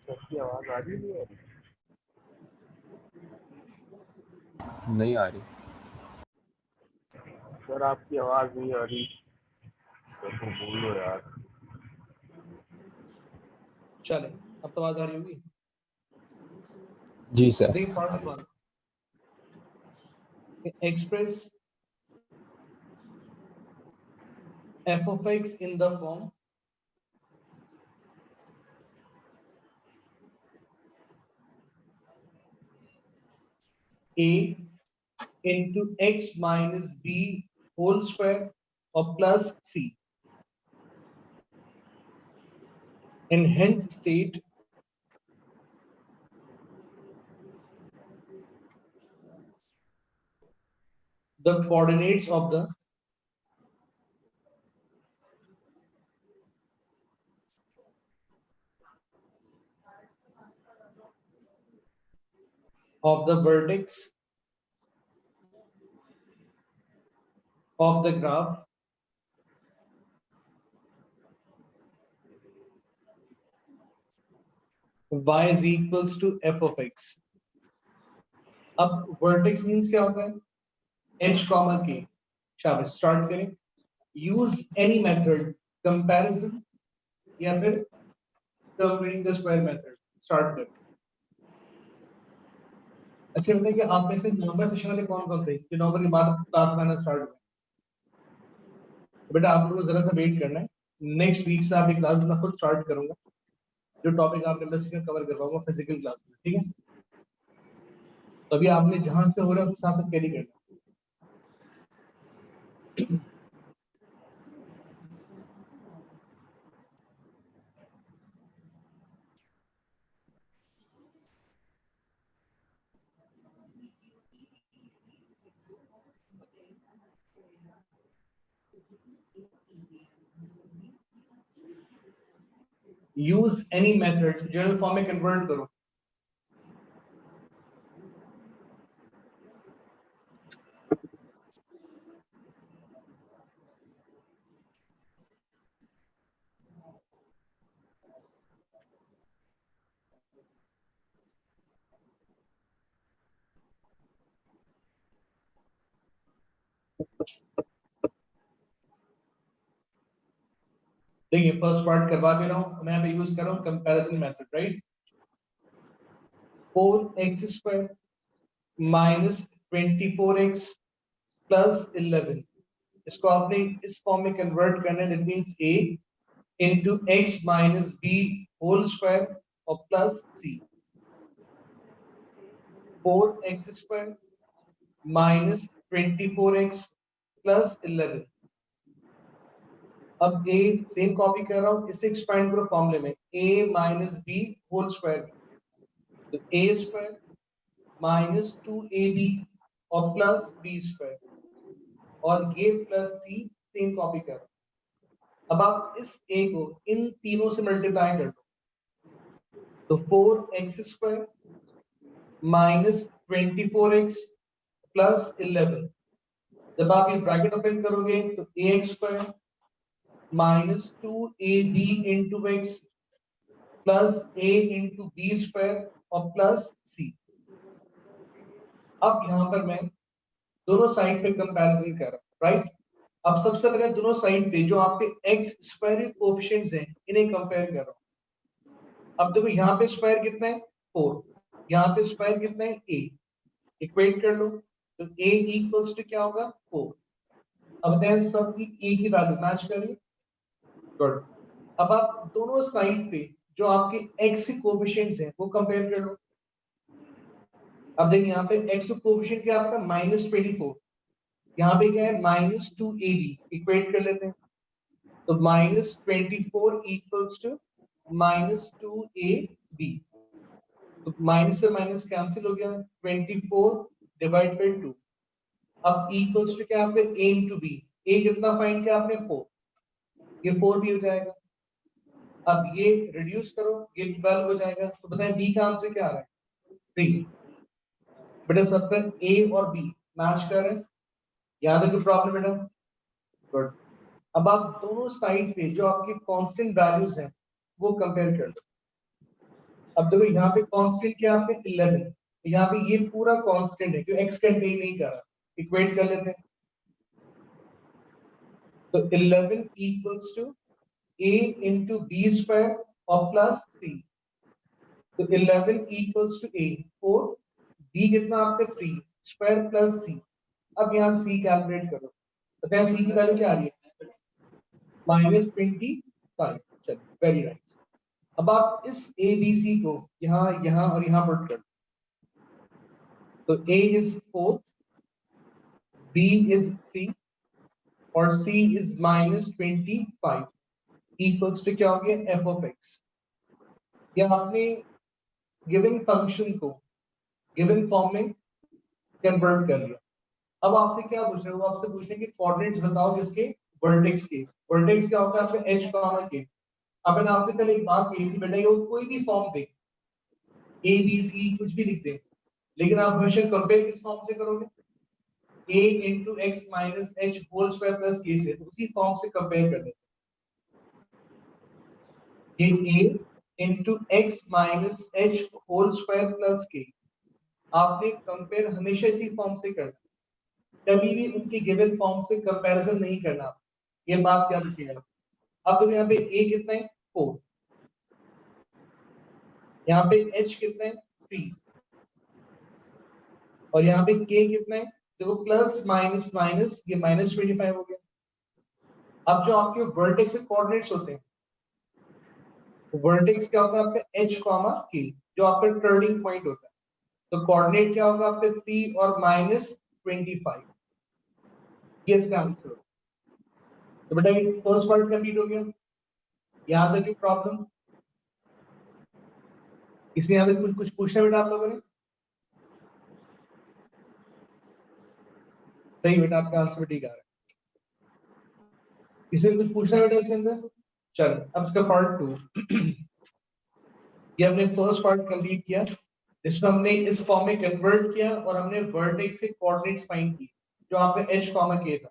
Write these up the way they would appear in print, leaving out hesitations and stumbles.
सबकी आवाज आ रही है? नहीं आ रही सर आपकी आवाज नहीं आ रही तो बोलो यार। चले अब तो आवाज आ रही होगी। जी सर। देखिए part 1 express f of x in the form a into x minus b whole square or plus c, and hence state the coordinates of the vertex of the graph y is equals to f of x. अब vertex means क्या होता है? h comma k. शाबाश, start करें. use any method, comparison या फिर completing the square method. Start करें. अच्छा बताइए कि आप में से नंबर सेशन वाले कौन कौन थे जो नंबर के बाद क्लास में स्टार्ट हुआ? बेटा आप लोगों को जरा सा वेट करना है. नेक्स्ट वीक से आप एक क्लास में खुद स्टार्ट करूंगा जो टॉपिक आप नंबर सेशन कवर करवाऊंगा फिजिकल क्लास में. ठीक है, तभी आपने जहां से हो रहा है उसके साथ साथ कैरी करना. Use any method, general form में कन्वर्ट करो। देखिए फर्स्ट पार्ट करवा दे रहा हूं मैं, यहाँ पे यूज कर रहा हूं comparison method, right. 4x² minus 24x plus 11, इसको आपने इस फॉर्म में कन्वर्ट करना है, that means a into x minus b whole square और plus c। 4x² minus 24x plus 11। अब a सेम कॉपी कर रहा हूं, इसे एक्सपेंड करो फॉर्मूले में, a minus b whole square, तो a स्क्वायर माइनस 2ab और प्लस b स्क्वायर, और ये प्लस c सेम कॉपी कर। अब आप इस a को इन तीनों से मल्टीप्लाई कर दो, तो 4x² माइनस 24x प्लस 11, जब आप ये ब्रैकेट ओपन करोगे तो ax² minus 2ab into x plus a into B square और प्लस c। अब यहां पर मैं दोनों साइड पे कंपैरिजन कर रहा हूं, राइट। अब सबसे पहले दोनों साइड पे जो आपके x स्क्वायर कोएफिशिएंट्स हैं इन्हें कंपेयर कर रहा हूं। अब देखो यहाँ पे स्क्वायर कितना है 4, यहाँ पे स्क्वायर कितना है a, इक्वेट कर लो, तो a इक्वल्स टू क्या होगा 4। अब बताएं सबकी a की वैल्यू मैच करिए, गुड। अब आप दोनों साइड पे जो आपके x के कोएफिशिएंट्स हैं वो कंपेयर कर लो। अब देखिए यहाँ पे x का कोएफिशिएंट क्या आपका -24, यहाँ पे क्या है -2ab, इक्वेट कर लेते हैं, तो -24 इक्वल्स टू -2ab, तो माइनस से माइनस कैंसिल हो गया, 24 डिवाइड बाय 2। अब इक्वल्स टू क्या आपके a इंटू बी, a कितना फाइंड किया आपने 4, ये 4 भी हो जाएगा। अब ये रिड्यूस करो, ये 12 हो जाएगा, तो बताएं b का आंसर क्या आ रहा है 3। बेटा सबका a और b मैच कर रहे हैं, याद है कोई प्रॉब्लम बेटा, गुड। अब आप दोनों साइड पे जो आपके कांस्टेंट वैल्यूज हैं वो कंपेयर कर लो। अब देखो यहाँ पे कांस्टेंट क्या है आपके 11, यहाँ पे ये पूरा कांस्टेंट है जो x कंटेन नहीं कर रहा, इक्वेट कर लेते हैं, तो 11 equals to a into B square और प्लस c, तो 11 इक्वल्स टू a 4, b कितना आपका 3 स्क्वायर प्लस c। अब यहाँ c कैलकुलेट करो, बताएं c की वैल्यू क्या आ रही है -25। चलो वेरी नाइस। अब आप इस a b c को यहाँ यहाँ और यहाँ पुट कर, तो a इज 4, b इज 3 और c इज -25 इक्वल्स टू क्या हो गया f ऑफ x। या आपने गिवन फंक्शन को गिवन फॉर्म में कन्वर्ट कर लिया। अब आपसे क्या पूछ रहे हो, आपसे पूछ रहे हैं कि कोऑर्डिनेट्स बताओ किसके, वर्टेक्स के। वर्टेक्स क्या होता है आपका h कॉमा k। अब मैंने आपसे कल एक बात कही थी बेटा, ये कोई भी form they a b c कुछ भी लिख दे, लेकिन आप हमेशा कंपेयर किस फॉर्म से करोगे, a into x minus h whole square plus k से, तो उसी फॉर्म से कंपेयर कर देते हैं। ये a into x minus h whole square plus k, आपने कंपेयर हमेशा इसी फॉर्म से करना, कभी भी उनकी गिवन फॉर्म से कंपैरिजन नहीं करना, ये बात याद रखिएगा। अब तो यहाँ पे a कितना है 4, यहाँ पे h कितना है 3 और यहाँ पे k कितना है, देखो प्लस माइनस माइनस ये -25 हो गया। अब जो आपके वर्टेक्स के कोऑर्डिनेट्स होते हैं, वर्टेक्स क्या होता है आपका h कॉमा k, जो आपका टर्निंग पॉइंट होता है, तो कोऑर्डिनेट क्या होगा आपका 3 और -25, ये इसका आंसर होगा। तो बेटा ये फर्स्ट पार्ट कंप्लीट हो गया। यहाँ तक प्रॉब्लम, इसमें यहाँ तक कुछ पूछना बेटा आप लोगों ने, सही बेटा आपका आंसर ठीक आ रहा है। किसी ने कुछ पूछना बेटा इसके अंदर? चलो अब इसका पार्ट 2 ये हमने फर्स्ट पार्ट कंप्लीट किया, जिसमें हमने इस फॉर्म में कन्वर्ट किया और हमने वर्टेक्स के कोऑर्डिनेट्स फाइंड किए जो आपका h k था।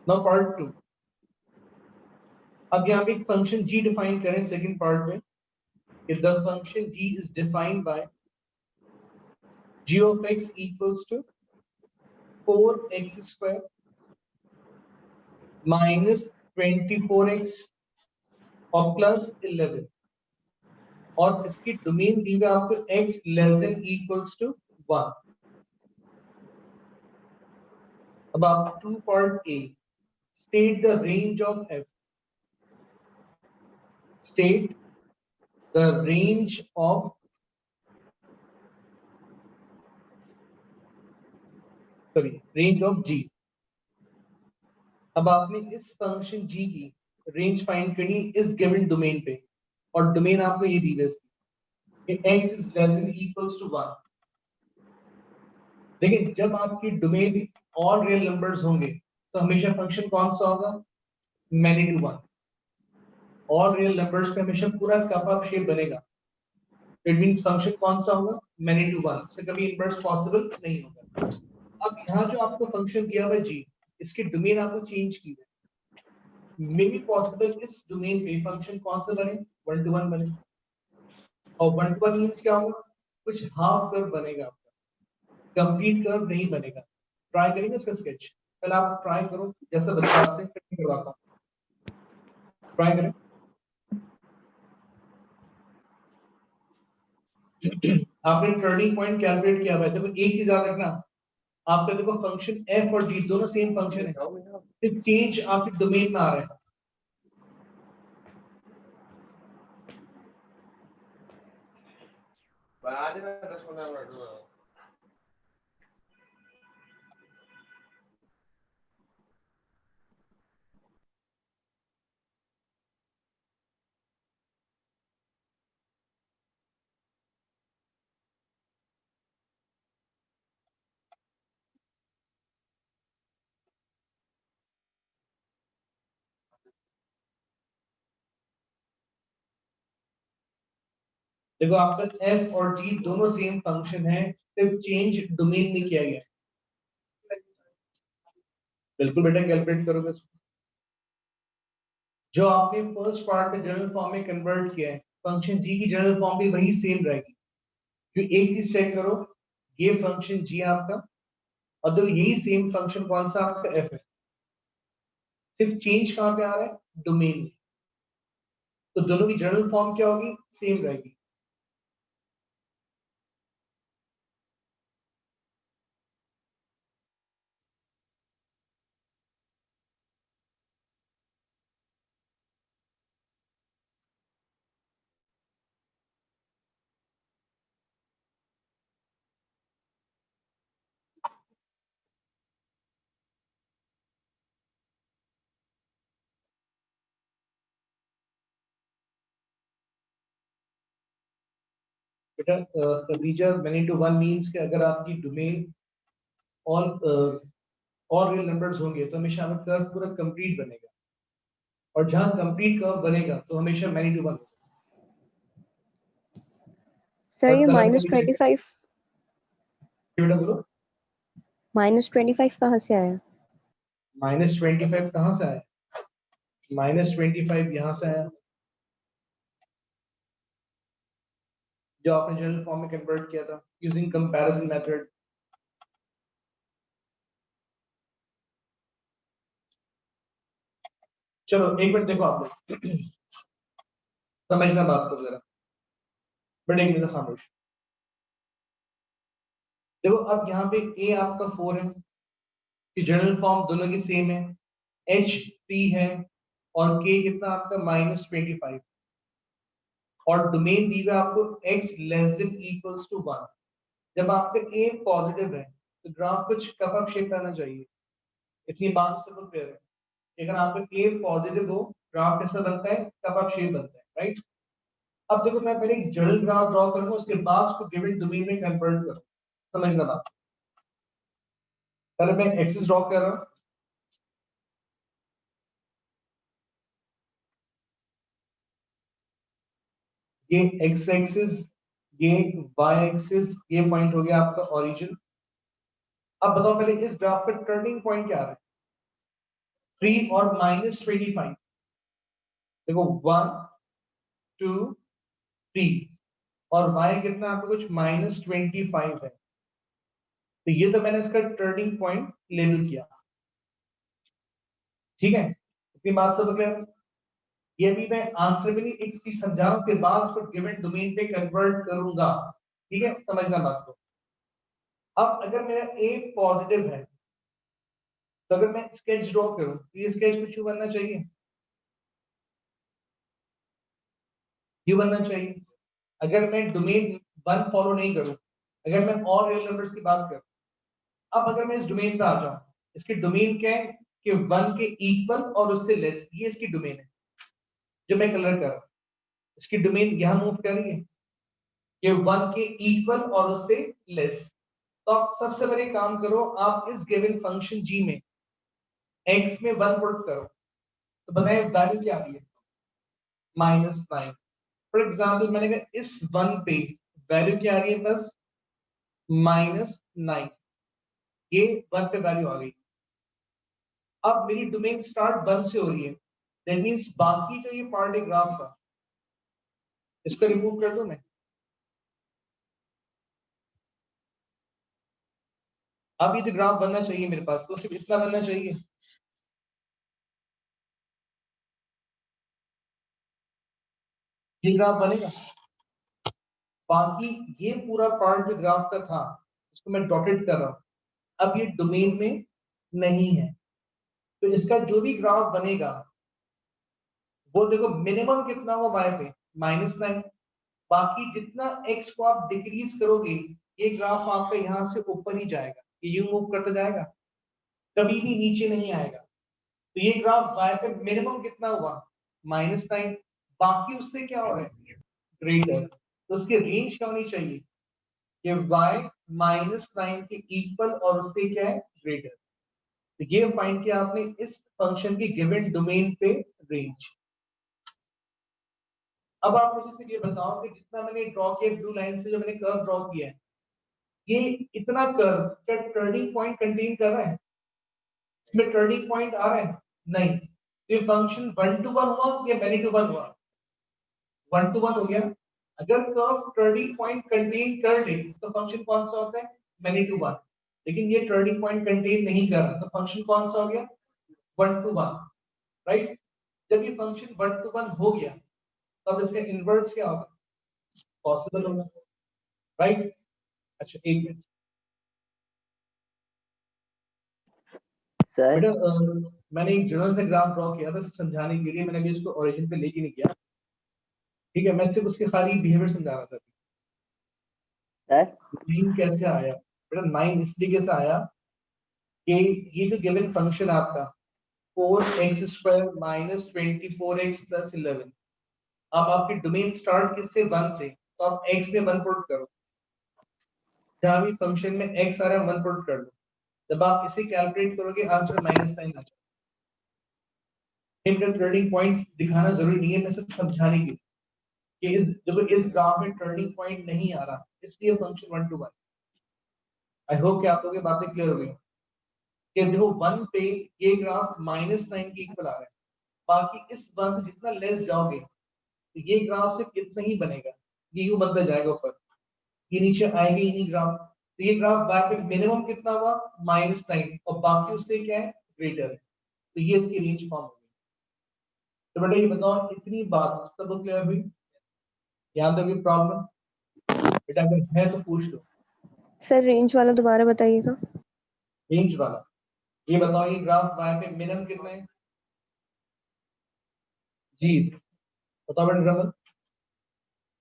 नाउ पार्ट 2, अब यहाँ पे एक फंक्शन g डिफाइन करें सेकंड पार्ट में। if the function g is defined by g of x equals to 4x square minus 24x और प्लस 11 और इसकी डोमेन दी हुई आपको x less than equals to 1। अब आप 2 part a, state the range of f, state the range of g। अब आपने इस फंक्शन g की रेंज फाइंड करनी इस गिवन डोमेन पे, और डोमेन आपको ये दी है कि x is less than equals to 1। देखिए जब आपकी डोमेन ऑल रियल नंबर्स होंगे तो हमेशा फंक्शन कौन सा होगा? Many to 1। All real numbers पे हमेशा पूरा कप अप शेप बनेगा, इट मींस फंक्शन कौन सा होगा? मैनी टू 1 से कभी इनवर्स पॉसिबल नहीं होगा। अब यहाँ जो आपको फंक्शन दिया हुआ है g, इसकी डोमेन आपको चेंज की है, मे बी पॉसिबल इस डोमेन पे फंक्शन कौन सा बने? 1 to 1 बने, और 1 to 1 मींस क्या होगा? कुछ हाफ कर्व बनेगा आपका, कंप्लीट कर्व नहीं बनेगा। ट्राई करेंगे इसका स्केच, पहले आप ट्राई करो जैसा बच्चा आपसे करवाता हूं, ट्राई करें। आपने टर्निंग पॉइंट कैलकुलेट किया हुआ है, देखो एक चीज याद रखना, आपका देखो फंक्शन f और g दोनों सेम फंक्शन है, सिर्फ चेंज आपके डोमेन में आ रहा है। देखो आपका f और g दोनों सेम फंक्शन है, सिर्फ चेंज डोमेन में किया गया है। बिल्कुल बेटा कैलकुलेट करोगे जो आपने फर्स्ट पार्ट में जनरल फॉर्म में कन्वर्ट किया है, फंक्शन g की जनरल फॉर्म भी वही सेम रहेगी। तो एक चीज चेक करो, ये फंक्शन g आपका और तो यही सेम फंक्शन कौन सा आपका f है, सिर्फ चेंज कहां पे आ रहा है? डोमेन में। तो दोनों की जनरल फॉर्म क्या होगी? सेम रहेगी। बेटा खदीजा मैनी टू 1 मींस कि अगर आपकी domain all all real numbers होंगे तो हमेशा आपका कर्व पूरा कंप्लीट बनेगा, और जहां कंप्लीट कर्व बनेगा तो हमेशा मैनी टू 1। सर ये -25 बेटा बोलो -25 कहाँ से आया? -25 कहां से आया? -25 यहां से आया, जो आपने जनरल फॉर्म में कन्वर्ट किया था यूजिंग कंपैरिजन मेथड। चलो एक मिनट देखो आप लोग समझना बात को जरा, बट एक मिनट खामोश। देखो अब यहाँ पे a आपका 4 है, कि जनरल फॉर्म दोनों की सेम है, h 3 है और k कितना आपका -25, और डोमेन दी हुई आपको x less than equals to 1। जब आपका a पॉजिटिव है तो ग्राफ कुछ कप अप शेप आना चाहिए, इतनी बात तो सबको क्लियर है। अगर आपका a पॉजिटिव हो, ग्राफ कैसा बनता है? कप अप शेप बनता है, राइट। अब देखो मैं पहले एक जनरल ग्राफ ड्रॉ करूंगा, उसके बाद उसको गिवन डोमेन में कन्वर्ट करूंगा, समझना बात। पहले मैं एक्सिस ड्रॉ कर रहा हूं, ये x एक्सिस, ये y एक्सिस, ये पॉइंट हो गया आपका ओरिजिन। अब बताओ पहले इस ग्राफ पर टर्निंग पॉइंट क्या है? 3 और -25। देखो 1 2 3 और y कितना आपको कुछ -25 है। तो ये तो मैंने इसका टर्निंग पॉइंट लेबल किया। ठीक है, इतनी बात सब क्लियर? ये भी मैं आंसर में नहीं एक चीज समझा उसके बाद उसको गिवन डोमेन पे कन्वर्ट करूंगा। ठीक है, समझना बात को। अब अगर मेरा a पॉजिटिव है तो अगर मैं स्केच ड्रॉ करूं तो ये स्केच कुछ बनना चाहिए, ये बनना चाहिए। अगर मैं डोमेन 1 फॉलो नहीं करूं, अगर मैं और रियल नंबर्स की बात करूं, अब अगर मैं इस डोमेन पे आ जाऊं, इसकी डोमेन क्या है कि 1 के इक्वल और उससे लेस, ये इसकी डोमेन है जो मैं कलर कर रहा हूं। इसकी डोमेन यहां मूव कर रही है कि 1 के इक्वल और उससे लेस। तो आप सबसे पहले काम करो, आप इस गिवन फंक्शन g में x में 1 पुट करो, तो बताएं वैल्यू क्या आ रही है? -9। फॉर एग्जांपल मैंने कहा इस 1 पे वैल्यू क्या आ रही है? बस -9। ये 1 पे वैल्यू आ गई। अब मेरी डोमेन स्टार्ट 1 से हो रही है, दैट मींस बाकी जो ये पार्ट है ग्राफ का, इसको रिमूव कर दूं मैं। अब ये जो ग्राफ बनना चाहिए मेरे पास, तो सिर्फ इतना बनना चाहिए। ये ग्राफ बनेगा, बाकी ये पूरा पार्ट जो ग्राफ का था इसको मैं डॉटेड कर रहा हूं, अब ये डोमेन में नहीं है। तो इसका जो भी ग्राफ बनेगा वो देखो मिनिमम कितना हो y पे? -9। बाकी जितना x को आप डिक्रीज करोगे ये ग्राफ आपका यहाँ से ऊपर ही जाएगा, ये यूं मूव करता जाएगा, कभी भी नीचे नहीं आएगा। तो ये ग्राफ y पे मिनिमम कितना हुआ? -9। बाकी उससे क्या हो रहा है? ग्रेटर। तो उसकी रेंज क्या होनी चाहिए कि y -9 के इक्वल और उससे क्या है? ग्रेटर। तो ये फाइंड किया आपने इस फंक्शन की गिवन डोमेन पे रेंज। अब आप मुझे सिर्फ ये बताओ कि जितना मैंने ड्रॉ किया ब्लू लाइन से, जो मैंने कर्व ड्रॉ किया है, ये इतना कर्व क्या टर्निंग पॉइंट कंटेन कर रहा है? इसमें टर्निंग पॉइंट आ रहा है? नहीं। तो ये फंक्शन 1 to 1 हुआ या मैनी टू 1 हुआ? 1 to 1 हो गया। अगर कर्व टर्निंग पॉइंट कंटेन कर ले तो फंक्शन कौन सा होता है? Many to 1। लेकिन ये टर्निंग पॉइंट कंटेन नहीं कर रहा, तो फंक्शन कौन सा हो गया? 1 to 1। राइट। जब ये फंक्शन 1 to 1 हो गया तब इसका इनवर्स क्या होगा? पॉसिबल होगा। राइट। अच्छा एक मिनट सर। बेटा, मैंने एक जर्नल से ग्राफ ड्रॉ किया था सिर्फ समझाने के लिए, मैंने अभी इसको ओरिजिन पे लेके नहीं किया। ठीक है, मैं सिर्फ उसके खाली बिहेवियर समझा रहा था। सर 9 कैसे आया बेटा? 9 इस तरीके से आया कि ये जो गिवन फंक्शन आपका 4x² - 24x + 11, अब आपकी डोमेन स्टार्ट किससे? 1 से। तो आप x में 1 पुट करो, जहां भी फंक्शन में x आ रहा है 1 पुट कर दो। जब आप इसे कैलकुलेट करोगे आंसर -9 आ जाएगा। इनका टर्निंग पॉइंट्स दिखाना जरूरी नहीं है, मैं सिर्फ समझाने के लिए कि जब इस ग्राफ में टर्निंग पॉइंट नहीं आ रहा इसलिए फंक्शन 1 to 1। आई होप कि आप लोगों की बातें क्लियर हो गई कि देखो 1 पे ये ग्राफ -9 के इक्वल आ रहा है, बाकी इस 1 से जितना लेस जाओगे तो ये ग्राफ सिर्फ इतना ही बनेगा, ये यूं बनता जाएगा ऊपर, ये नीचे आएगा ही नहीं ग्राफ। तो ये ग्राफ y पे मिनिमम कितना हुआ? -9 और बाकी उससे क्या है? ग्रेटर है। तो ये इसकी रेंज फॉर्म होगी। तो बेटा ये बताओ इतनी बात सब क्लियर हुई? यहाँ तक कोई प्रॉब्लम? बेटा अगर है तो पूछ लो। सर रेंज वाला दोबारा बताइएगा। रेंज वाला ये बताओ, ये ग्राफ y पे मिनिमम कितना है? जी बताओ बेटा रमन,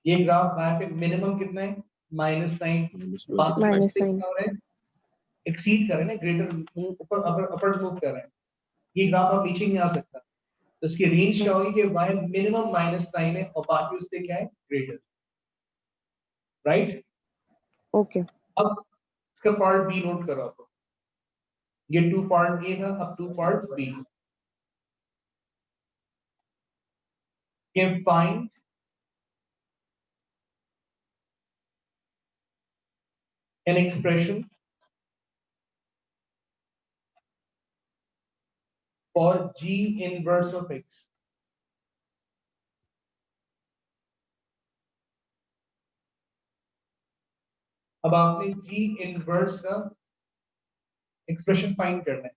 ये ग्राफ y पे मिनिमम कितना है? -9। बाकी उससे -9। क्या हो रहा है? एक्सीड कर रहे हैं ना, ग्रेटर ऊपर अपर मूव कर रहे हैं। ये ग्राफ अब नीचे नहीं आ सकता, तो इसकी रेंज क्या होगी कि y मिनिमम -9 है और बाकी उससे क्या है? ग्रेटर। राइट। ओके। अब इसका पार्ट बी नोट करो आप। ये 2 पार्ट ए था, अब 2 पार्ट बी। के find an expression for G inverse of X. अब आपने G इनवर्स का एक्सप्रेशन फाइंड करना है।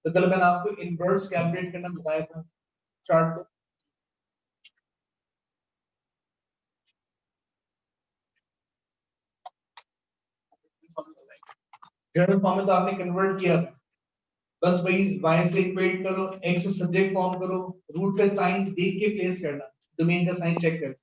तो कल मैंने आपको इनवर्स कैलकुलेट करना बताया था। स्टार्ट करो। जनरल फॉर्म में तो आपने कन्वर्ट किया था, बस वही y से इक्वेट करो, x को सब्जेक्ट फॉर्म करो, रूट पे साइन देख के प्लेस करना, डोमेन का साइन चेक कर।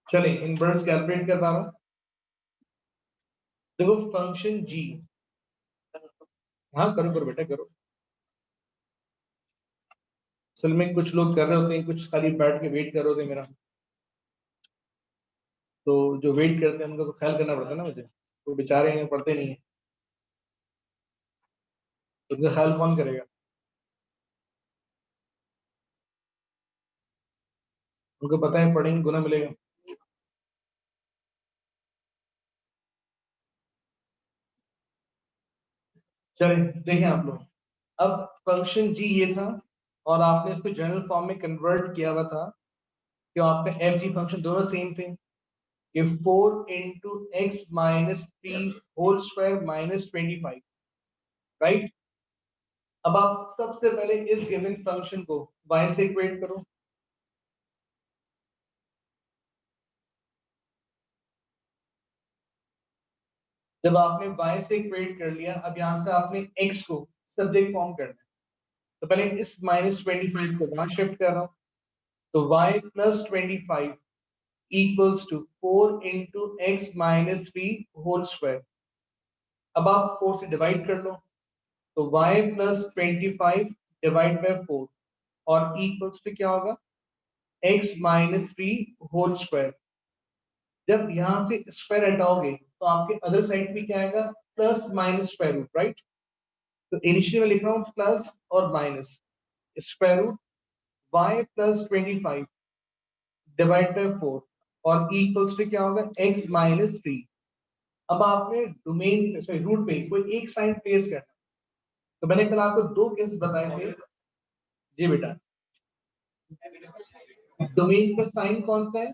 चले इनवर्स कैलकुलेट कर पा रहा हूं। देखो फंक्शन g, हाँ करो करो बेटा करो। असल में कुछ लोग कर रहे होते हैं, कुछ खाली बैठ के वेट कर रहे होते हैं मेरा, तो जो वेट करते हैं उनका तो ख्याल करना पड़ता है ना मुझे, तो बेचारे हैं पढ़ते नहीं है, तो उनका ख्याल कौन करेगा? उनको पता है पढ़ेंगे गुना मिलेगा। चले देखिए आप लोग, अब फंक्शन g ये था और आपने इसको जनरल फॉर्म में कन्वर्ट किया हुआ था कि आपका एफ जी फंक्शन दोनों सेम थे कि 4 into x minus 3 whole square minus 25, right. अब आप सबसे पहले इस गिवन फंक्शन को y से इक्वेट करो। जब आपने y से इक्वेट कर लिया, अब यहां से आपने x को सब्जेक्ट फॉर्म करना है, तो पहले इस माइनस 25 को वहां शिफ्ट कर रहा हूं, तो y plus 25 equals to 4 into x minus 3 whole square. अब आप 4 से डिवाइड कर लो, तो y प्लस 25 डिवाइड बाय 4 और इक्वल्स टू क्या होगा, x माइनस 3 होल स्क्वायर। जब यहां से स्क्वायर हटाओगे तो आपके अदर साइड भी क्या आएगा, plus minus square root, right. तो इनिशियल में लिख रहा हूं प्लस और minus, square root y plus 25 divide by 4 और इक्वल्स टू क्या होगा, x माइनस 3। अब आपने डोमेन सॉरी रूट पे कोई एक साइन प्लेस करना। तो मैंने कल आपको दो केस बताए थे जी बेटा। डोमेन का साइन कौन सा है,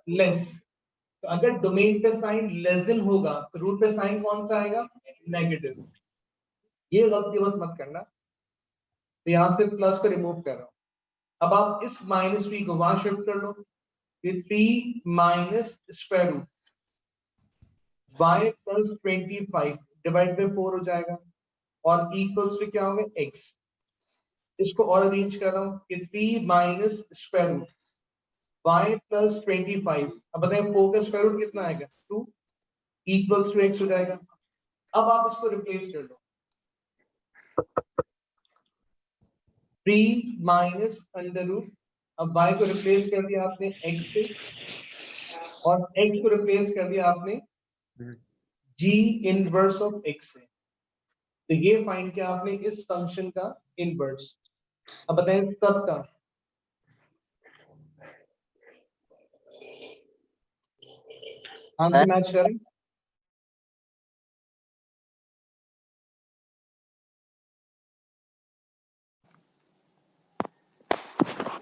लेस। तो अगर डोमेन पे साइन लेस देन होगा तो रूट पे साइन कौन सा आएगा, नेगेटिव। ये गलती बस मत करना। तो यहां से प्लस को रिमूव कर रहा हूं। अब आप इस माइनस 3 को वहां शिफ्ट कर लो, ये 3 minus square root y plus 25 divide by 4 हो जाएगा और इक्वल्स टू क्या होगा, x। इसको और अरेंज कर रहा हूं कि 3 minus square root y plus 25, अब बताएं 4 का स्क्वायर रूट कितना आएगा, 2 इक्वल्स टू x हो जाएगा। अब आप इसको रिप्लेस कर लो, 3 माइनस अंडर रूट, अब y को रिप्लेस कर दिया आपने x से और x को रिप्लेस कर दिया आपने g इनवर्स ऑफ x से। तो ये फाइंड किया आपने इस फंक्शन का इनवर्स। अब बताएं सबका, आंसर मैच करें।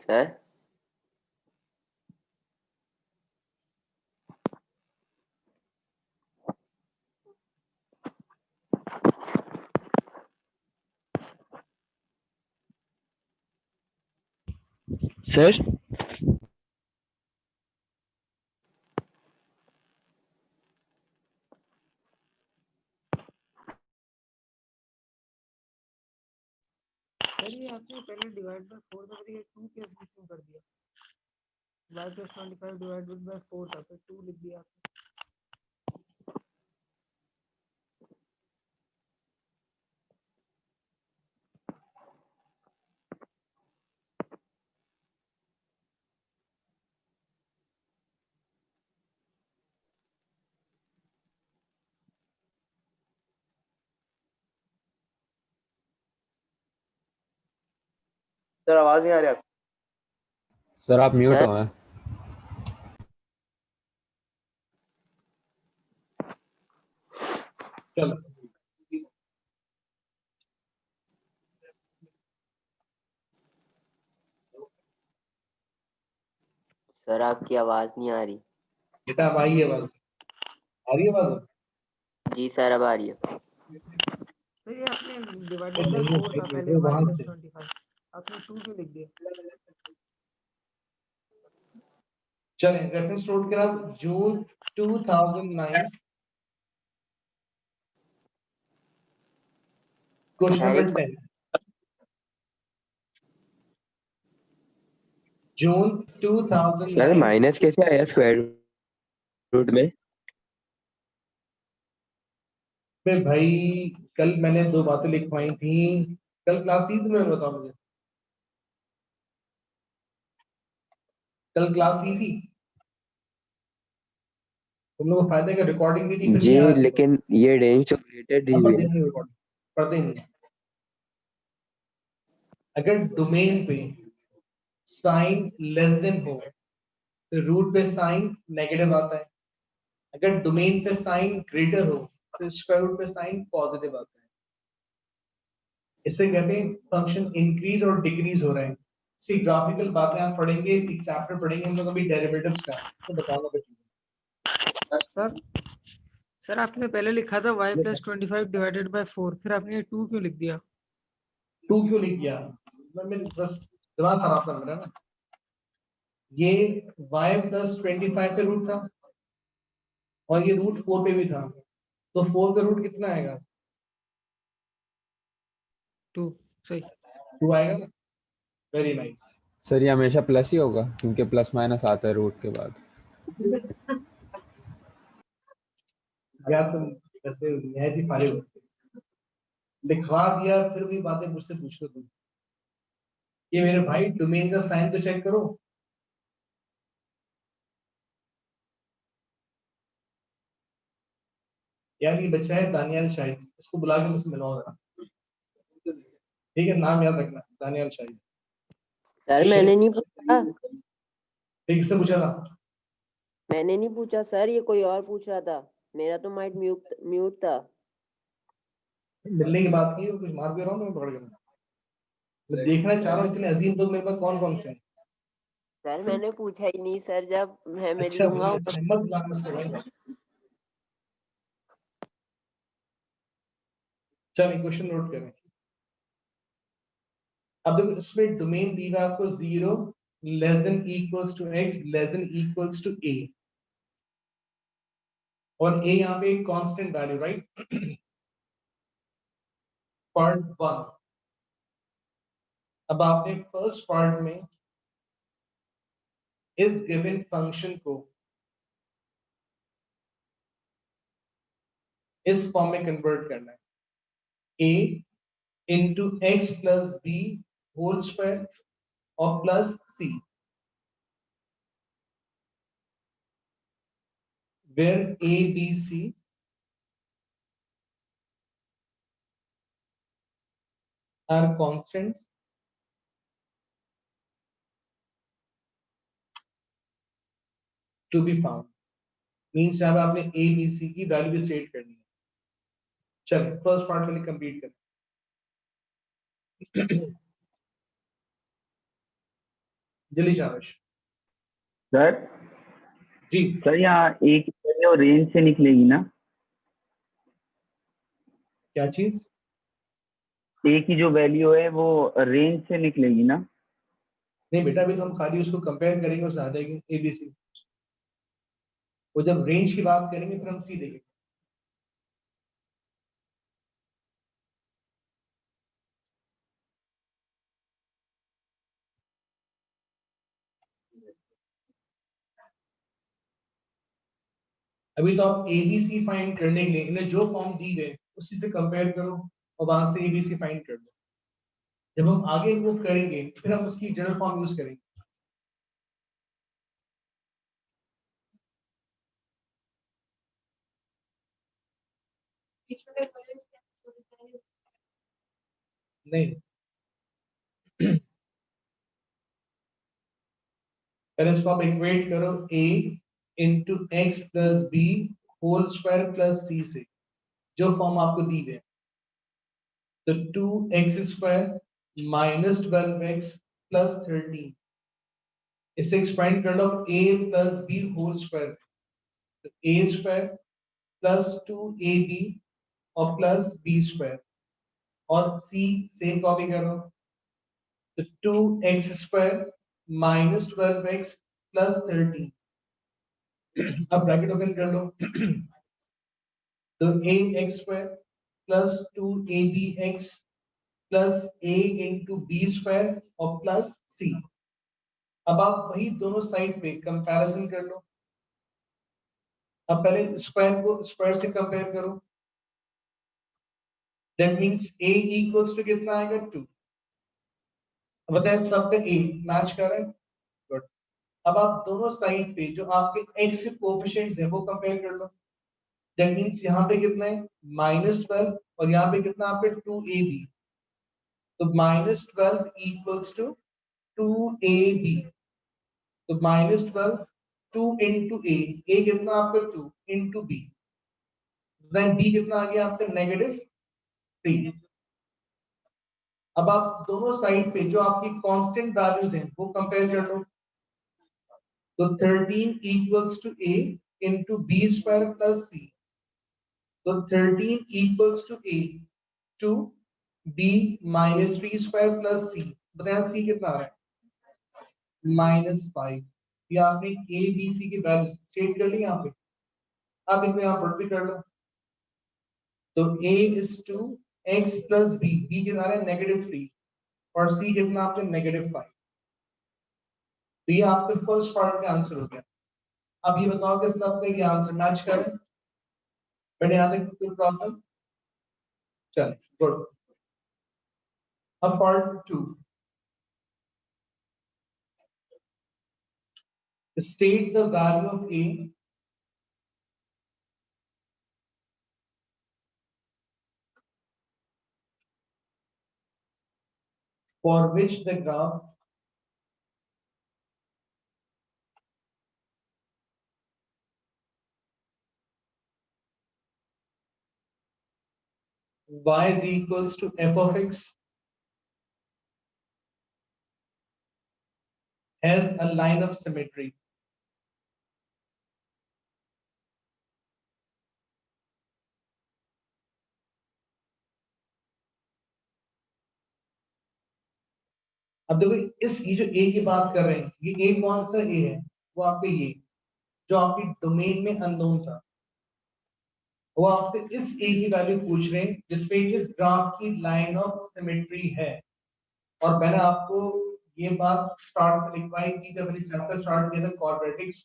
सर सर सर ये आपने पहले डिवाइड बाय 4 था, फिर ये 2 कैसे क्यों कर दिया? y + 25 डिवाइडेड बाय 4 था, फिर 2 लिख दिया आपने। सर आवाज नहीं आ रही आपकी? सर आप म्यूट सर? हो हैं। चलो सर आपकी आवाज नहीं आ रही। बेटा अब आई है आवाज, आ रही है आवाज? जी सर अब आ रही है। सर ये आपने डिवाइडेड बाय 4 था पहले y वहां + से 25, आपने 2 क्यों लिख दिया? चलें, रेफरेंस नोट करा जून 2009, क्वेश्चन सर नंबर 10। जून सर 2009 माइनस कैसे आया स्क्वायर रूट में? में भाई कल मैंने 2 बातें लिखवाई थी। कल क्लास थी तुम्हें, बताओ मुझे, कल क्लास ली थी तुम लोगों को? फायदा का रिकॉर्डिंग भी थी, फिर जी भी याद नहीं। लेकिन ये रेंज तो रिलेटेड दी अब हुई पढ़ते है। नहीं रिकॉर्डिंग, पढ़ते नहीं। अगर डोमेन पे साइन लेस देन हो तो रूट पे साइन नेगेटिव आता है। अगर डोमेन पे साइन ग्रेटर हो तो स्क्वायर रूट पे साइन पॉजिटिव आता है। इससे कहते हैं फंक्शन इंक्रीज और डिक्रीज हो रहे हैं। सी ग्राफिकल बातें आप पढ़ेंगे, एक चैप्टर पढ़ेंगे हम लोग अभी डेरिवेटिव्स का, तो बताऊंगा बच्चों सर सर आपने पहले लिखा था y + 25 डिवाइडेड बाय 4, फिर आपने ये 2 क्यों लिख दिया? 2 क्यों लिख दिया? मैं बस दिमाग खराब कर रहा है ना। ये y + 25 पे रूट था और ये रूट 4 पे भी था, तो 4 का रूट कितना आएगा? 2 सही। 2 आएगा ना। Very nice. सर ये हमेशा प्लस ही होगा क्योंकि प्लस माइनस आता है रूट के बाद। यार तुम ऐसे निहायत ही फारिग हो, लिखवा दिया फिर भी बातें मुझसे पूछ लो तुम। ये मेरे भाई डोमेन का साइन तो चेक करो। यार ये बच्चा है दानियाल शाहिद, इसको बुला के मुझसे मिलवाओ जरा, ठीक है? नाम याद रखना, दानियाल शाहिद। सर मैंने नहीं पूछा। ठीक, किससे पूछा था? मैंने नहीं पूछा सर, ये कोई और पूछ रहा था। मेरा तो माइक म्यूट म्यूट था। मिलने की बात की, कुछ मार दे रहा हूँ मैं पकड़ के। मैं देखना चाह रहा हूँ इतने अजीम लोग मेरे पास कौन कौन से हैं। सर मैंने पूछा ही नहीं सर, जब मैं मिल अच्छा लूंगा। अच्छा, मत बुला मुझसे भाई। चलिए क्वेश्चन नोट करें। अब देखो इसमें डोमेन दी हुआ है आपको 0 less than equals to x less than equals to a, और a यहाँ पे एक कांस्टेंट वैल्यू, राइट? पार्ट 1। अब आपने फर्स्ट पार्ट में इस गिवन फंक्शन को इस फॉर्म में कन्वर्ट करना है, a into x plus b whole square और plus c, where a b c are constants to be found। Means यहाँ पे आपने a b c की वैल्यू भी स्टेट करनी है। चलिए फर्स्ट पार्ट पहले कंप्लीट करें। जल्दी शाबाश सर जी। सर यहाँ एक वैल्यू रेंज से निकलेगी ना? क्या चीज? ए की जो वैल्यू है वो रेंज से निकलेगी ना? नहीं बेटा, अभी तो हम खाली उसको कंपेयर करेंगे और आ जाएगी एबीसी। वो जब रेंज की बात करेंगे फिर हम सी देंगे। अभी तो आप एबीसी फाइंड करने के लिए इन्हें जो फॉर्म दी गए उसी से कंपेयर करो और वहां से एबीसी फाइंड कर लो। जब हम आगे वो करेंगे फिर हम उसकी जनरल फॉर्म यूज करेंगे। नहीं पहले इसको आप इक्वेट करो a into x plus B whole square plus c से, जो फॉर्म आपको दी गई। तो 2x square minus 12x plus 13, इसे एक्सपेंड कर लो a plus B whole square, तो a स्क्वायर प्लस 2ab और प्लस b स्क्वायर, और c सेम कॉपी करो, तो 2x square minus 12x plus 13। अब ब्रैकेट ओपन कर लो, तो a x square plus 2abx plus a into B square और प्लस c। अब आप वही दोनों साइड पे कंपैरिजन कर लो। अब पहले स्क्वायर को स्क्वायर से कंपेयर करो, that means a equals to कितना आएगा 2। अब बताएं सब पे a मैच कर रहा है, गुड। अब आप दोनों साइड पे जो आपके x के कोएफिशिएंट्स हैं वो कंपेयर कर लो, दैट मींस यहाँ पे कितना है -12 और यहाँ पे कितना आपके 2ab, तो -12 इक्वल्स टू 2ab, तो -12 2 इंटू a कितना आपका 2 इंटू b, देन b कितना आ गया आपका -3। अब आप दोनों साइड पे जो आपकी कांस्टेंट वैल्यूज हैं वो कंपेयर कर लो, तो 13 equals to a into B square plus c, तो 13 equals to a two b -3 square plus c, बताया c कितना आ रहा है -5। ये आपने a b c की वैल्यू स्टेट कर ली यहाँ पे, आप इनको यहाँ पुट भी कर लो, तो a is two x plus b, b कितना है -3 और c कितना आपने -5। तो ये आपके फर्स्ट पार्ट का आंसर हो गया। अब ये बताओ कि सब का ये आंसर मैच करें, बट यहाँ तक कोई प्रॉब्लम? चल गुड। अब part 2, state the value of a for which the graph y is equals to f of x has a line of symmetry. अब देखो इस ये जो a की बात कर रहे हैं, ये a कौन सा a है? वो आपके ये जो आपकी डोमेन में अननोन था, वो आपसे इस a की वैल्यू पूछ रहे हैं जिसपे इस ग्राफ की लाइन ऑफ सिमेट्री है। और मैंने आपको ये बात स्टार्ट में लिखवाई थी जब मैंने चैप्टर स्टार्ट किया था क्वाड्रेटिक्स,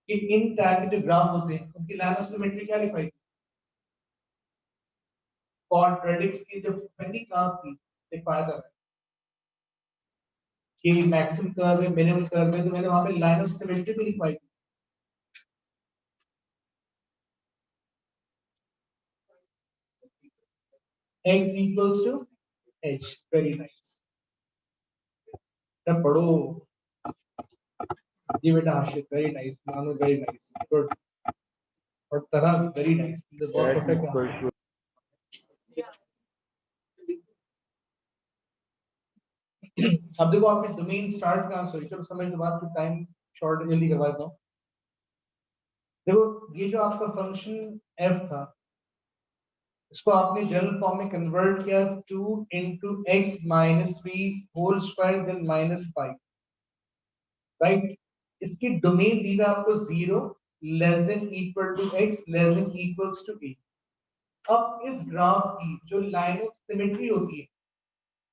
कि इन टाइप के जो ग्राफ होते हैं उनकी लाइन ऑफ सिमेट्री क्या लिखवाई थी? क्वाड्रेटिक्स की जो पहली क्लास थी लिखवाया था कि मैक्सिमम कर्व है मिनिमम कर्व है, तो मैंने वहां पे लाइन ऑफ सिमेट्री भी लिखवाई थी। x equals to h, very nice। तब पढ़ो जी बेटा, आशिक वेरी नाइस, मानो वेरी नाइस, गुड। और तरह वेरी नाइस, द बहुत That equal परफेक्ट। to अब देखो आपके डोमेन स्टार्ट कहां से हुई, चलो समझ लो बात, टाइम शॉर्ट जल्दी करवा देता हूं। देखो ये जो आपका फंक्शन f था, इसको आपने जनरल फॉर्म में कन्वर्ट किया 2 into x minus 3 whole square then -5, right. इसकी डोमेन दी है आपको 0 less than equal to x less than equals to a। अब इस ग्राफ की जो लाइन ऑफ सिमेट्री होती है,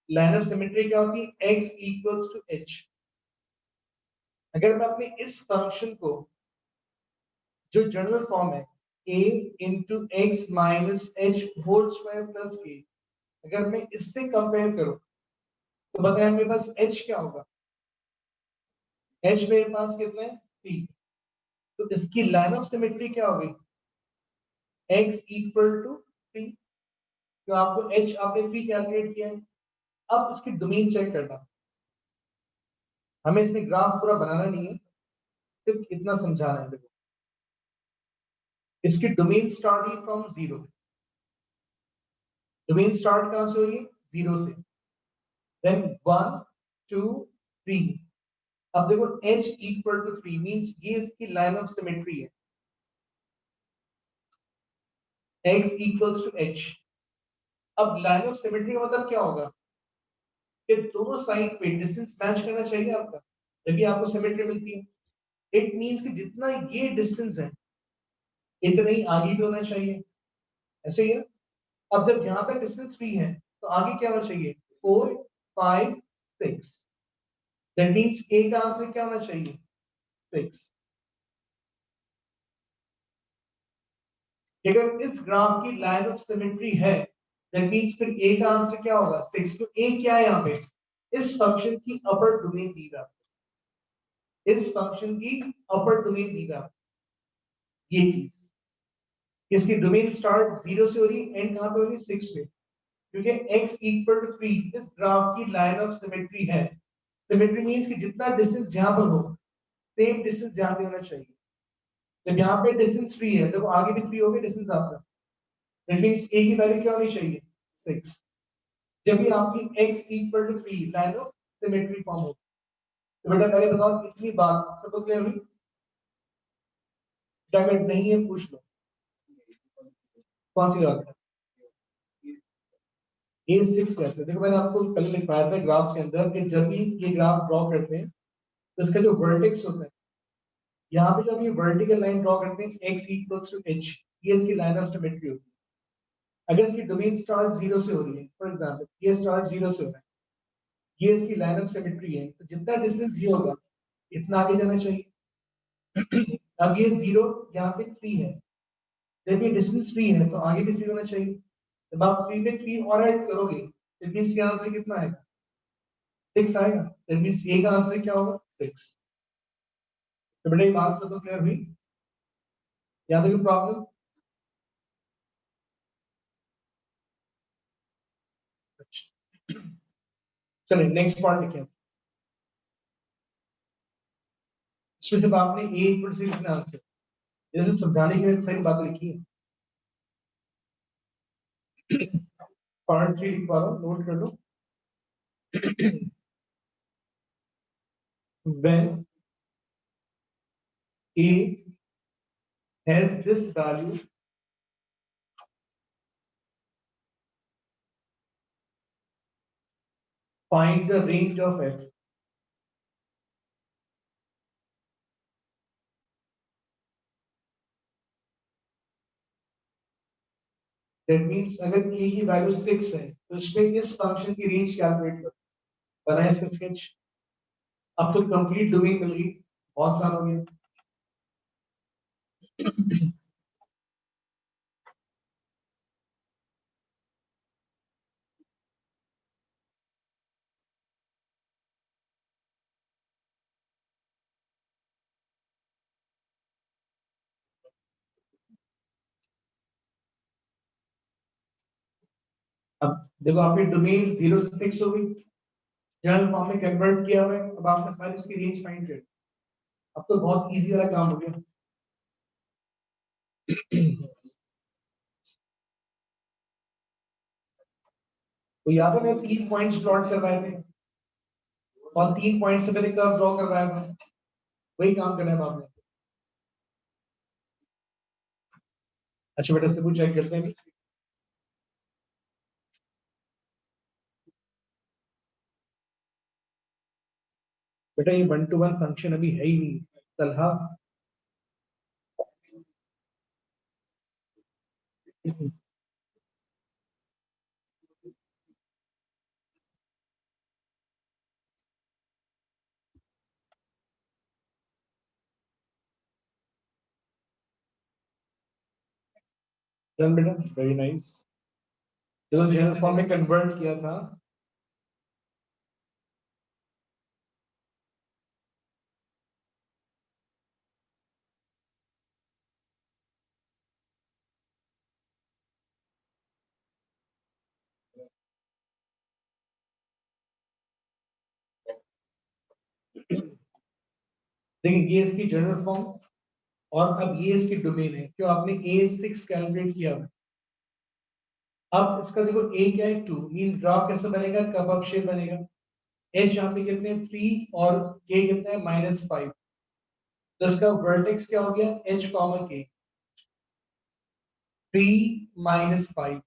लाइन ऑफ सिमेट्री क्या होती है? x equals to h। अगर मैं अपने इस फंक्शन को जो जनरल फॉर्म है a into x minus h whole square plus k। अगर मैं इससे कंपेयर करूं तो बताया मेरे पास h क्या होगा, h मेरे पास कितना है 3, तो इसकी लाइन ऑफ सिमेट्री क्या होगी x इक्वल टू 3। तो आपको h आपने 3 कैलकुलेट किया है। अब इसकी डोमेन चेक करना, हमें इसमें ग्राफ पूरा बनाना नहीं है, सिर्फ इतना समझाना है। देखो इसकी domain start he from 0, domain start कहां से हो रही है 0 से, देन 1 2 3। अब देखो h इक्वल टू 3 मींस ये इसकी लाइन ऑफ सिमेट्री है, x इक्वल्स टू h। अब लाइन ऑफ सिमेट्री का मतलब क्या होगा कि दोनों साइड पे डिस्टेंस मैच करना चाहिए आपका, जब आपको सिमेट्री मिलती है। इट मींस कि जितना ये डिस्टेंस है इतना ही आगे भी होना चाहिए, ऐसे ही है। अब जब यहाँ तक डिस्टेंस 3 है तो आगे क्या होना चाहिए 4 5 6। दैट मींस a का आंसर क्या होना चाहिए 6। अगर इस ग्राफ की लाइन ऑफ सिमेट्री है दैट मींस फिर a का आंसर क्या होगा 6। तो a क्या है यहाँ पे, इस फंक्शन की अपर डोमेन दी हुई, इस फंक्शन की अपर डोमेन दी हुई ये चीज, इसकी डोमेन स्टार्ट 0 से हो रही है, एंड कहां पे हो रही है 6 पे, क्योंकि x इक्वल टू 3 इस ग्राफ की लाइन ऑफ सिमेट्री है। सिमेट्री मींस कि जितना डिस्टेंस यहां पर हो सेम डिस्टेंस यहां पे होना चाहिए। जब यहाँ पे डिस्टेंस 3 है तो आगे भी 3 हो गया डिस्टेंस आपका, दैट मींस a की वैल्यू क्या होनी चाहिए 6। जब भी आपकी x equal to 3 line of symmetry form हो। तो बेटा पहले बताओ इतनी बात सबको क्लियर हुई, अगर नहीं है पूछ लो कौन सी बात है। ये 6 कैसे, देखो मैंने आपको पहले लिखवाया था ग्राफ्स के अंदर कि जब भी ये ग्राफ ड्रॉ करते हैं तो इसका जो वर्टेक्स होता है, यहाँ पे जब ये वर्टिकल लाइन ड्रॉ करते हैं x इक्वल्स टू h, ये इसकी लाइन ऑफ सिमेट्री होती है। अगर इसकी डोमेन स्टार्ट 0 से हो रही है, फॉर एग्जांपल ये स्टार्ट 0 से हो रहा है, ये इसकी लाइन ऑफ सिमेट्री है, तो जितना डिस्टेंस ये होगा इतना आगे जाना चाहिए। अब ये 0 यहाँ पे 3 है, जब ये डिस्टेंस 3 है तो आगे भी 3 होना चाहिए। जब आप 3 पे 3 और ऐड करोगे तो इट मींस का आंसर कितना आएगा 6 आएगा। दैट मींस a का आंसर क्या होगा 6। तो बेटा ये बात सब तो क्लियर हुई, यहाँ तक प्रॉब्लम। चलिए नेक्स्ट पार्ट लिखें। इसमें सिर्फ आपने a इक्वल से लिखना आंसर, जैसे समझाने के लिए सारी बातें लिखी है। पार्ट 3 लिख पा रहा हूँ, नोट कर लो। when a has this value find the range of f। That means अगर a की वैल्यू 6 है तो इसमें इस फंक्शन की रेंज कैलकुलेट करो। बनाया इसका स्केच। अब तो कंप्लीट डोमेन मिल गई, बहुत आसान हो गया। अब देखो आपकी डोमेन 0 से 6 हो गई, जनरल फॉर्म में कन्वर्ट किया हुआ है। अब आपने सारी उसकी रेंज फाइंड कर, अब तो बहुत इजी वाला काम हो गया। तो याद है मैं 3 पॉइंट्स प्लॉट करवाए थे और 3 पॉइंट से मैंने कर्व ड्रॉ करवाया था, वही काम करना है अब आपने। अच्छा बेटा से कुछ चेक करते हैं। बेटा ये 1 to 1 फंक्शन अभी है ही नहीं तलहा। डन बेटा, वेरी नाइस। जो जनरल फॉर्म में कन्वर्ट किया था, देखिए ये इसकी जनरल फॉर्म और अब ये इसकी डोमेन है। क्यों आपने A6 कैलकुलेट किया हुआ है। अब इसका देखो A क्या है 2, मींस ग्राफ कैसे बनेगा, कप शेप बनेगा। H यहाँ पे कितने 3 और K कितना है -5, तो इसका वर्टेक्स क्या हो गया H K 3 -5,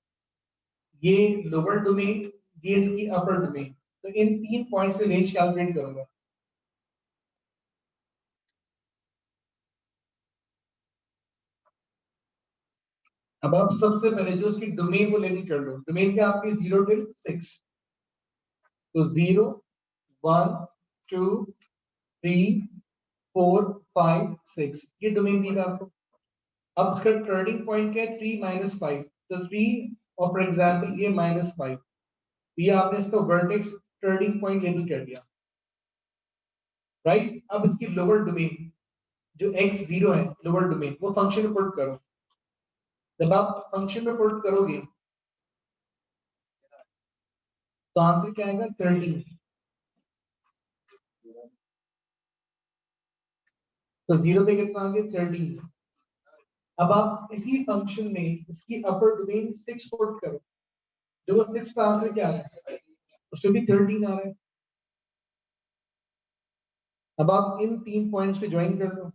ये लोअर डोमेन, ये इसकी अपर डोमेन। तो इन 3 पॉइंट से रेंज कैलकुलेट करूंगा। अब आप सबसे पहले जो उसकी डोमेन वो लेनी कर लो। डोमेन क्या आपकी 0 till 6, तो 0 1 2 3 4 5 6, ये डोमेन दी है आपको। अब इसका टर्निंग पॉइंट क्या है 3 -5, तो 3 और फॉर एग्जांपल ये -5, ये आपने इसका वर्टेक्स टर्निंग पॉइंट लेनी कर दिया, राइट। अब इसकी लोअर डोमेन जो x0 है, लोअर डोमेन, वो फंक्शन में पुट करो। जब आप फंक्शन में पुट करोगे तो आंसर क्या आएगा 13, तो 0 पे कितना आ गया 13। अब आप इसी फंक्शन में इसकी अपर डोमेन 6 पुट करो, जो वो 6 का आंसर क्या आ रहा है, उसमें भी 13 आ रहा है। अब आप इन 3 पॉइंट्स को ज्वाइन कर लो,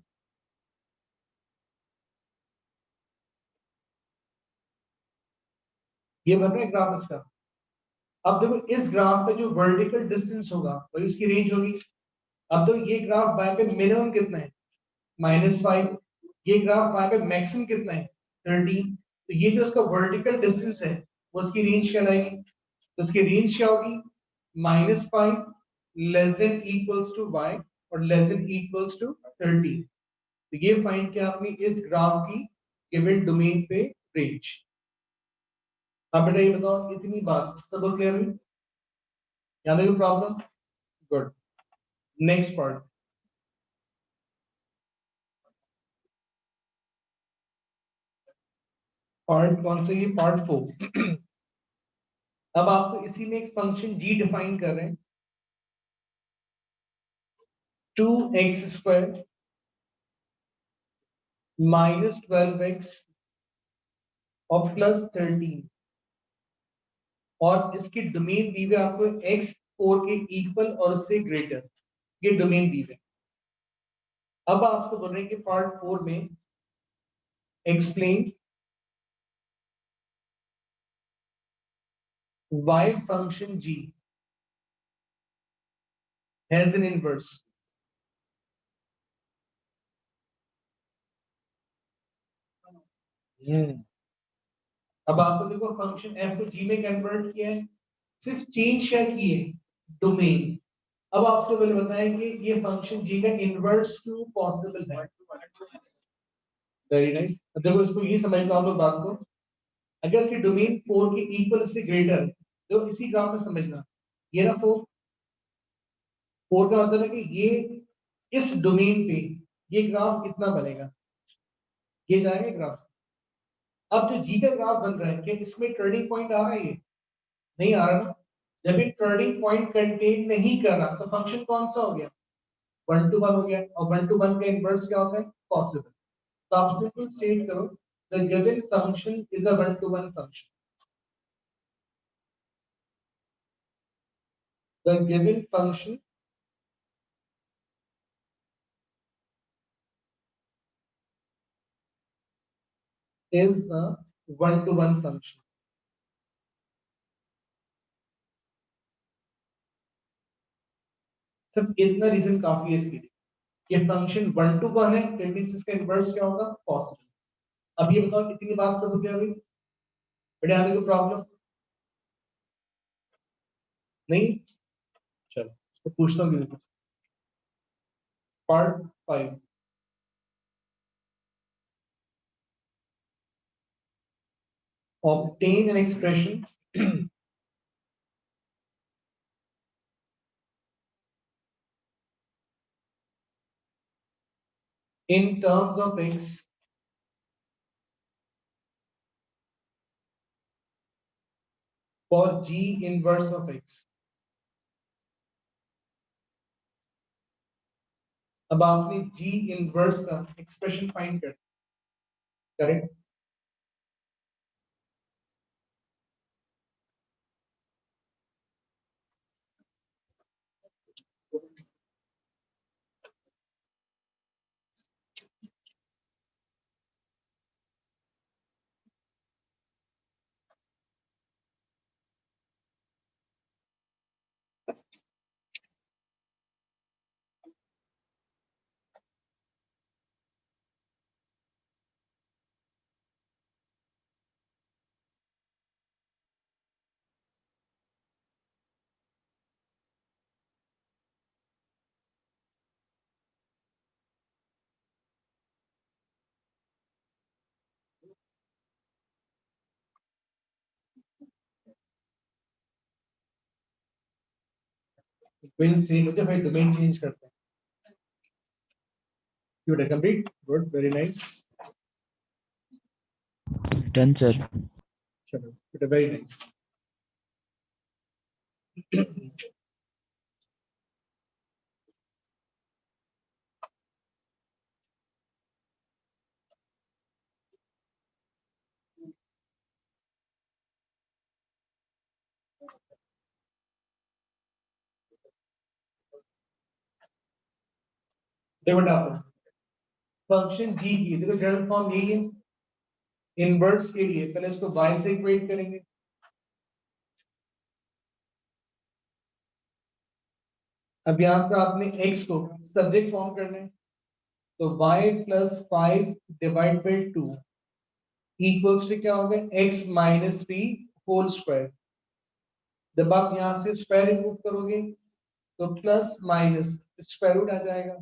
ये बन रहा है ग्राफ इसका। अब देखो इस ग्राफ का जो वर्टिकल डिस्टेंस होगा वही उसकी रेंज होगी। अब तो ये ग्राफ बाय पे मिनिमम कितना है -5, ये ग्राफ बाय पे मैक्सिमम कितना है 13, तो ये जो उसका वर्टिकल डिस्टेंस है वो उसकी रेंज कहलाएगी। तो उसकी रेंज क्या होगी -5 less than equals to y और लेस देन इक्वल्स टू 13। तो ये फाइंड किया आपने इस ग्राफ की गिवन डोमेन पे रेंज। अब बेटा ये बताओ इतनी बात सब क्लियर हुई, यहाँ देखो problem, good. Next part, part कौन सा, ये पार्ट 4। अब आपको इसी में एक फंक्शन g डिफाइन कर रहे हैं, 2x² -12x और +13, और इसकी डोमेन दी हुई है आपको x4 के इक्वल और उससे ग्रेटर, ये डोमेन दी हुई है। अब आपसे बोल रहे हैं कि पार्ट 4 में explain why function g has an inverse। अब आपको देखो फंक्शन f को g में कन्वर्ट किया है, सिर्फ चेंज क्या किए डोमेन। अब आपसे पहले बताएं कि ये फंक्शन g का इनवर्स क्यों पॉसिबल है। Very nice. देखो इसको ये समझ लो आप लोग बात को, अगर इसकी डोमेन 4 के इक्वल से ग्रेटर, तो इसी ग्राफ में समझना, ये ना 4 का मतलब है कि ये इस डोमेन पे ये ग्राफ इतना बनेगा, ये जाएगा ग्राफ। अब जो जी का ग्राफ बन रहा है, क्या इसमें टर्निंग पॉइंट आ रहा है, ये नहीं आ रहा ना। जब ये टर्निंग पॉइंट कंटेन नहीं कर रहा तो फंक्शन कौन सा हो गया 1 to 1 हो गया, और 1 to 1 का इनवर्स क्या होता है पॉसिबल। तो आप सिंपल स्टेट करो the given function is a 1 to 1 function. The given function is a 1 to 1 function। सिर्फ इतना रीजन काफी है इसके लिए, ये फंक्शन 1 to 1 है, दैट मींस इसका इनवर्स क्या होगा पॉसिबल। अब ये बताओ इतनी बात सब क्या हुई, बड़े आगे कोई प्रॉब्लम नहीं, चलो तो पूछता हूँ part 5। obtain an expression in terms of x for g inverse of x. अब आपने g inverse का expression find कर, correct? Will same होते हैं, domain change करते हैं. You would complete. Good, very nice. Done sir. चलो, it very nice. देखो डाउन फंक्शन g की देखो जनरल फॉर्म यही है. इनवर्स के लिए पहले इसको y से इक्वेट करेंगे. अब यहां से आपने x को सब्जेक्ट फॉर्म करना है, तो y plus 5 divide by 2 equals to क्या होगा x माइनस 3 होल स्क्वायर. जब आप यहां से स्क्वायर रिमूव करोगे तो प्लस माइनस स्क्वायर रूट आ जाएगा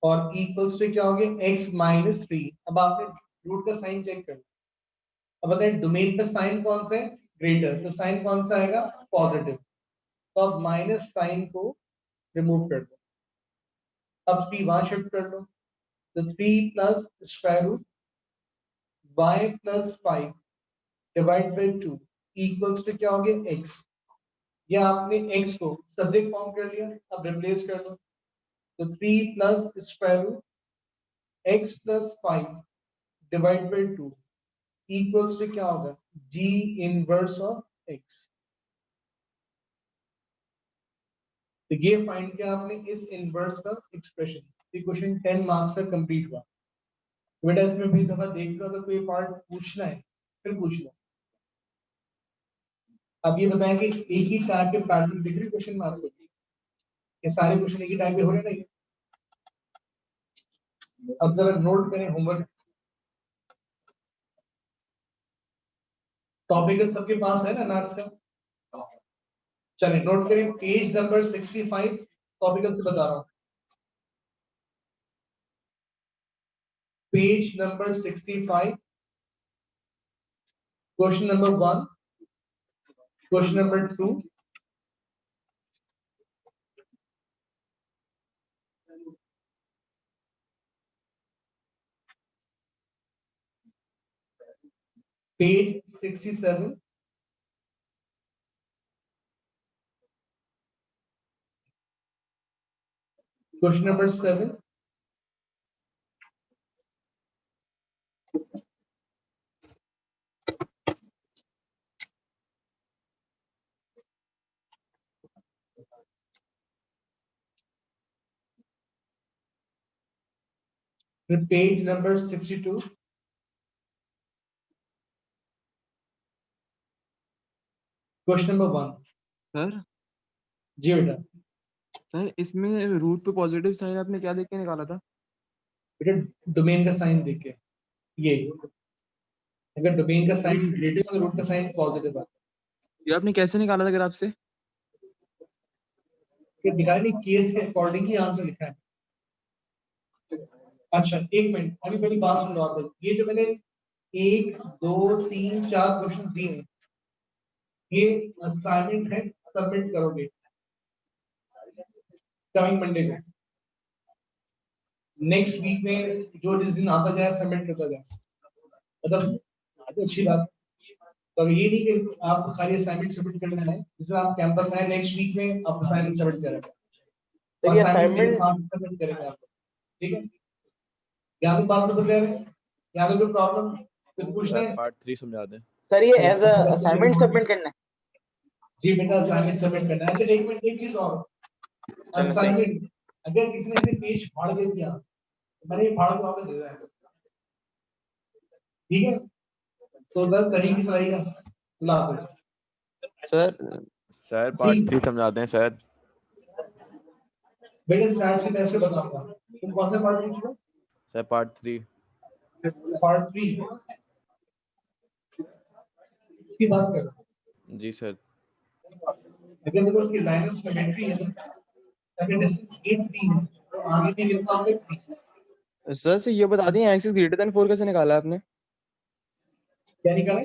और इक्वल्स टू क्या होगा x माइनस 3. अब आपने रूट का साइन चेक करना. अब बताइए डोमेन पे साइन कौन सा है ग्रेटर, तो साइन कौन सा आएगा पॉजिटिव. तो अब माइनस साइन को रिमूव कर दो. अब 3 वहां शिफ्ट कर लो, तो 3 plus square root y plus 5 divide by 2 equals to क्या हो गया x. या आपने x को सब्जेक्ट फॉर्म कर लिया, अब रिप्लेस कर लो, तो 3 plus square root x plus 5 divide by 2 equals to क्या होगा g इनवर्स ऑफ x. तो ये फाइंड किया आपने इस इनवर्स का एक्सप्रेशन. ये क्वेश्चन 10 मार्क्स का कंप्लीट हुआ. तो बेटा इसमें भी दफा देख लो, अगर कोई पार्ट पूछना है फिर पूछ लो. अब ये बताएं कि एक ही टाइप के पैटर्न दिख रहे क्वेश्चन मार्क को, ये सारे क्वेश्चन एक ही टाइप के हो रहे नहीं. अब जरा नोट करें होमवर्क. टॉपिकल सबके पास है ना मैथ्स का. चलिए नोट करें पेज नंबर 65 टॉपिकल से बता रहा हूं. Page number 65 question number 1, question number 2, page 67, question number 7, फिर page number 62, question number 1. Sir ji बेटा. सर इसमें रूट पे पॉजिटिव साइन आपने क्या देख के निकाला था? बेटा डोमेन का साइन देख के, ये अगर डोमेन का साइन नेगेटिव तो रूट का साइन पॉजिटिव आता ये आपने कैसे निकाला था ग्राफ से? है. निकालने केस के अकॉर्डिंग ही आंसर लिखा है. अच्छा एक मिनट, अभी मेरी बात सुन लो आप लोग। ये जो मैंने 1 2 3 4 क्वेश्चन दिए हैं, ये असाइनमेंट है, सबमिट करोगे कमिंग मंडे को। नेक्स्ट वीक में जो जिस दिन आता जाए सबमिट करता जाए, मतलब अच्छी बात। तो ये नहीं कि आप खाली असाइनमेंट सबमिट करना है, जैसे आप कैंपस आए नेक्स्ट वीक में आप असाइनमेंट सबमिट करेंगे, तो ये असाइनमेंट सबमिट करेंगे आप, ठीक है? यहाँ पे बात समझ रहे हैं? यहाँ पे कोई प्रॉब्लम कुछ पूछना है? पार्ट 3 समझा दें। सर ये एज अ असाइनमेंट सबमिट करना है। जी बेटा असाइनमेंट सबमिट करना है। अच्छा एक मिनट, एक चीज और, असाइनमेंट अगर किसी ने पेज फाड़ दे दिया तो मैंने ये फाड़ के वापस दे दिया, ठीक है? तो उधर तरीके से आएगा ला सर पार्ट 3 समझा दें सर। बेटा स्टार्ट से कैसे बताऊंगा? तुम कौन सा पार्ट पूछ रहे हो? Sir part 3। पार्ट 3 इसकी बात कर रहा हूं। जी सर। अगर देखो उसकी लाइन ऑफ सिमेट्री है, अगर डिस्टेंस a3 है तो आगे भी लिखता हूं 3। सर से ये बता दें एक्सिस ग्रेटर देन 4 कैसे निकाला आपने? क्या निकाले?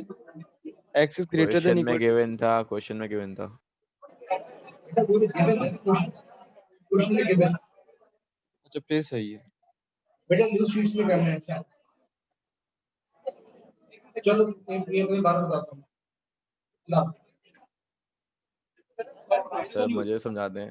एक्सिस ग्रेटर देन क्वेश्चन में गिवन था, क्वेश्चन में गिवन था। बेटा वो गिवन है, क्वेश्चन में गिवन। अच्छा फिर सही है। बेटा यूज शीट्स में करना है क्या? चलो ये कोई बात बताता हूं। ला सर मुझे समझा दें।